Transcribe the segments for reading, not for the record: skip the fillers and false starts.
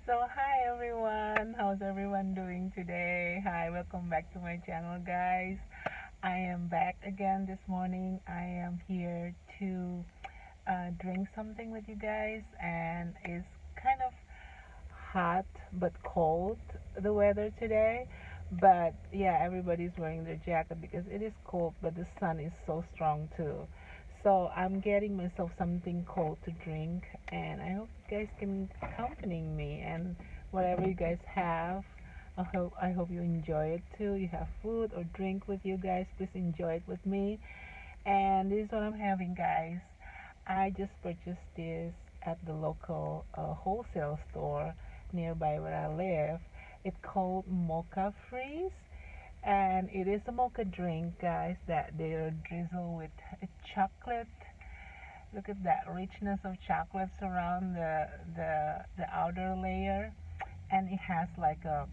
So hi everyone, how's everyone doing today? Hi, welcome back to my channel, guys. I am back again this morning. I am here to drink something with you guys, and it's kind of hot but cold, the weather today. But yeah, everybody's wearing their jacket because it is cold, but the sun is so strong too. So I'm getting myself something cold to drink, and I hope you guys can accompany me and whatever you guys have. I hope you enjoy it too. You have food or drink with you guys. Please enjoy it with me. And this is what I'm having, guys. I just purchased this at the local wholesale store nearby where I live. It's called Mocha Freeze, and it is a mocha drink, guys, that they're drizzled with chocolate. Look at that richness of chocolates around the outer layer, and it has like a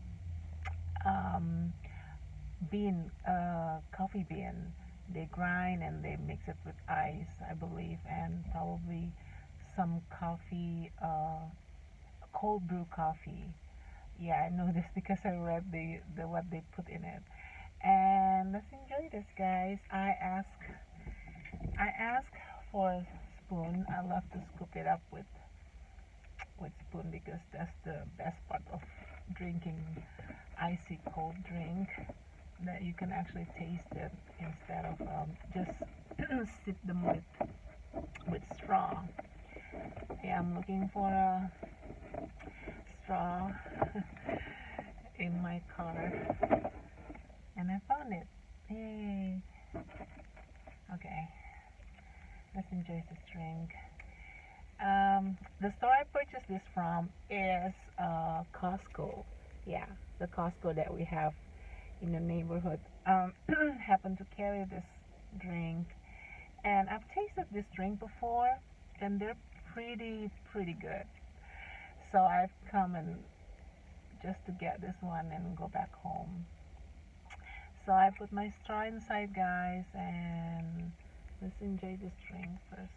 um, coffee bean. They grind and they mix it with ice, I believe, and probably some coffee, cold brew coffee. Yeah, I know this because I read the what they put in it. And let's enjoy this, guys. I ask for a spoon. I love to scoop it up with spoon because that's the best part of drinking icy cold drink, that you can actually taste it instead of just sip them with straw. Yeah, I'm looking for a straw in my car, and I found it. Yay! Okay, let's enjoy this drink. The store I purchased this from is Costco. Yeah, the Costco that we have in the neighborhood happen to carry this drink, and I've tasted this drink before, and they're pretty good. So I've come and just to get this one and go back home. So I put my straw inside, guys, and let's enjoy this drink first.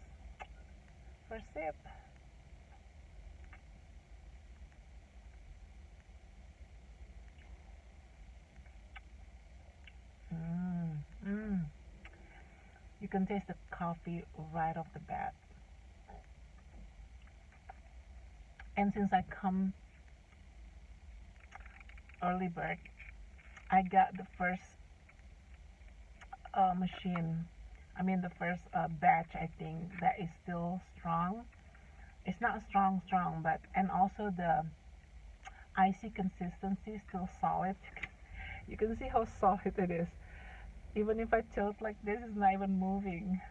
First sip. Mmm, mmm. You can taste the coffee right off the bat. And since I come early bird, I got the first machine. I mean the first batch. I think that is still strong. It's not strong, but and also the icy consistency is still solid. You can see how solid it is. Even if I tilt like this, it's not even moving.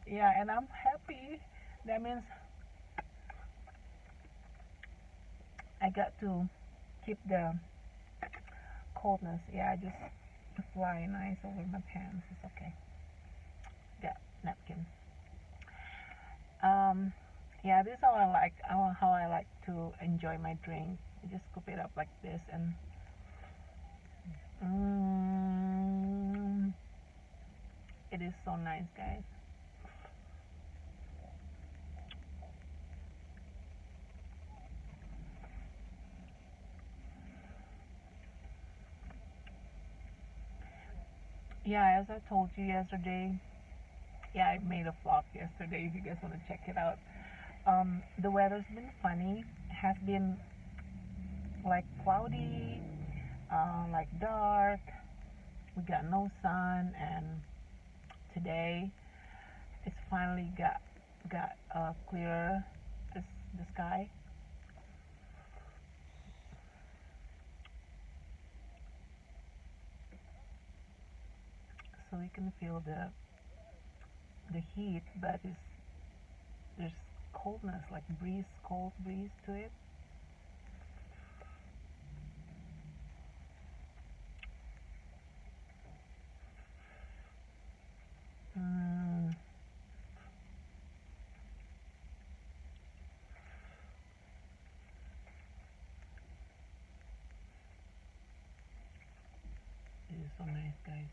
Yeah, and I'm happy. That means I got to keep the coldness. Yeah, I just apply nice over my pants. It's okay. Yeah, napkin. Um, yeah, this is how I like how I like to enjoy my drink. I just scoop it up like this, and mm, it is so nice, guys. Yeah, as I told you yesterday, yeah, I made a vlog yesterday. If you guys want to check it out, the weather's been funny. It has been like cloudy, like dark. We got no sun, and today it's finally got clearer as the sky, so we can feel the heat, but there's coldness, like breeze, cold breeze to it. Mm, it is so nice, guys.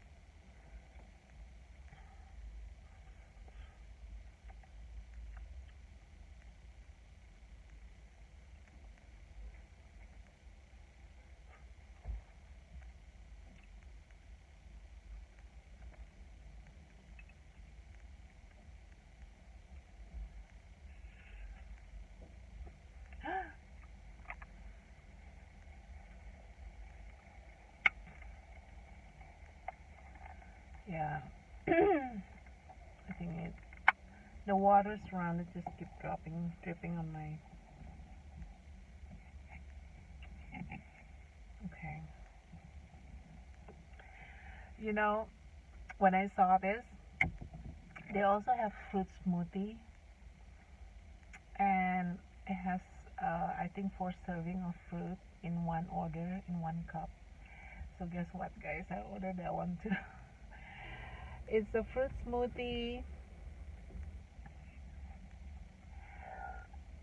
Yeah. I think the water's around it just keep dripping on my. Okay. You know, when I saw this, they also have fruit smoothie, and it has I think 4 serving of fruit in one order in one cup. So guess what, guys? I ordered that one too. It's a fruit smoothie.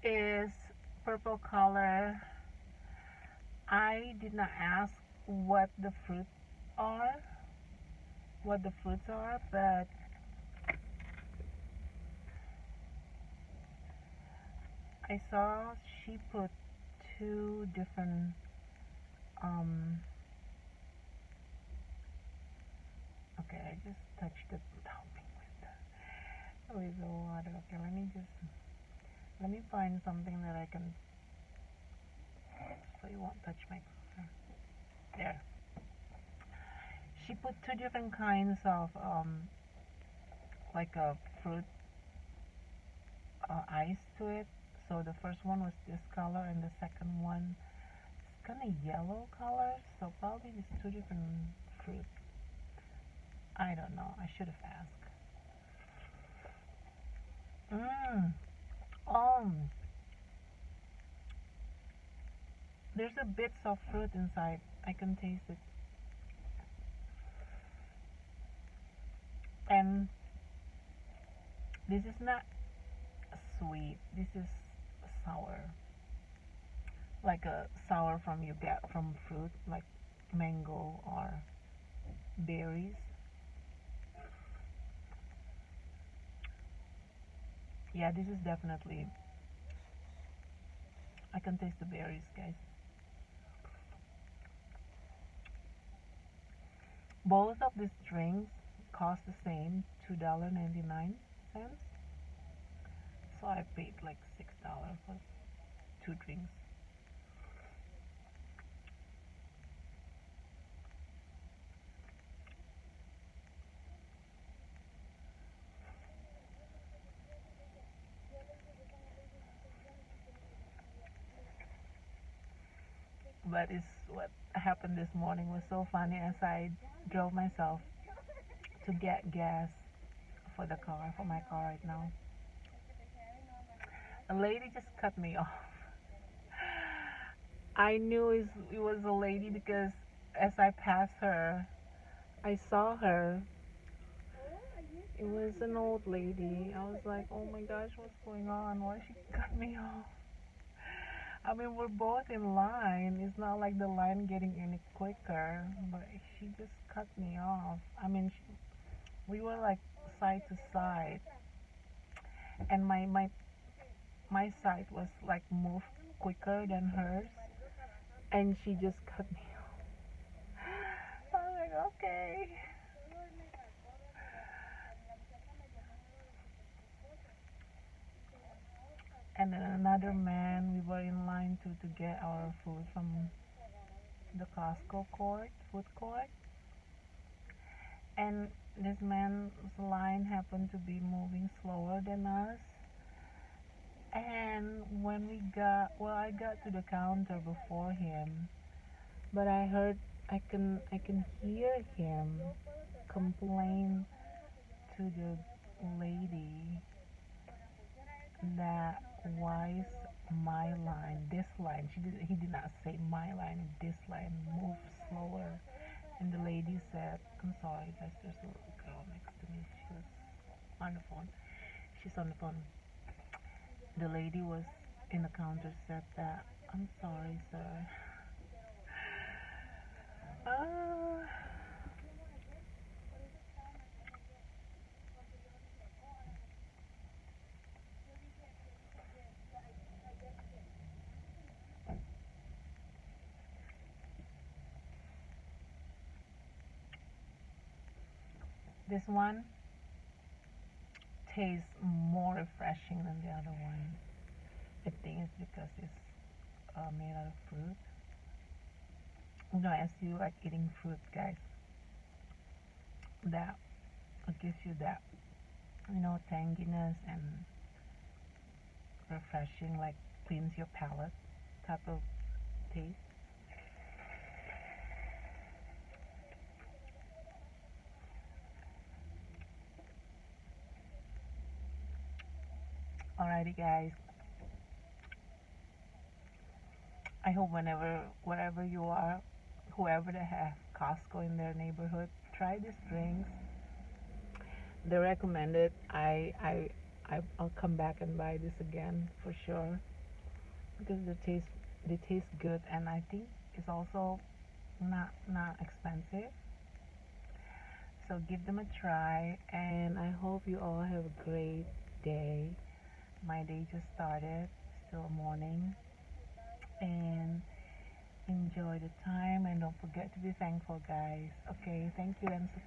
Is purple color. I did not ask what the fruit are, what the fruits are, but I saw she put two different um okay, I just touched the topping with the water. Okay, let me find something that I can so you won't touch my color. There. She put two different kinds of like a fruit ice to it. So the first one was this color, and the second one is kind of yellow color. So probably it's two different fruit. I don't know. I should have asked. Mmm. Um. There's a bits of fruit inside. I can taste it. And this is not sweet. This is sour. Like a sour from you get from fruit, like mango or berries. Yeah, this is definitely. I can taste the berries, guys. Both of these drinks cost the same, $2.99. So I paid like $6 for two drinks. But it's what happened this morning was so funny as I drove myself to get gas for my car right now. A lady just cut me off. I knew it was a lady because as I passed her, I saw her. It was an old lady. I was like, oh my gosh, what's going on? Why she cut me off? I mean, we're both in line. It's not like the line getting any quicker, but she just cut me off. I mean, we were like side to side, and my side was like moved quicker than hers, and she just cut me off. I was like, okay. And then another man, we were in line to get our food from the Costco food court, and this man's line happened to be moving slower than us. And when I got to the counter before him, but I can hear him complain to the lady that why is my line, this line, he did not say my line, this line moves slower. And the lady said, I'm sorry, there's a little girl next to me. She was on the phone. She's on the phone. The lady was in the counter said that, I'm sorry, sir. Uh, this one tastes more refreshing than the other one. I think it's because it's made out of fruit. You know, as you like eating fruit, guys, that It gives you that, you know, tanginess and refreshing, like cleans your palate type of taste. Alrighty, guys. I hope wherever you are, whoever they have Costco in their neighborhood, try these drinks. They're recommended. I'll come back and buy this again for sure because they taste good, and I think it's also not expensive. So give them a try, and I hope you all have a great day. My day just started, still morning, and enjoy the time, and don't forget to be thankful, guys. Okay, thank you, and so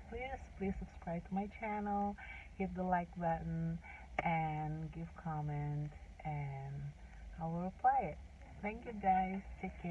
please subscribe to my channel, hit the like button, and give comment, and I will reply it. Thank you, guys. Take care.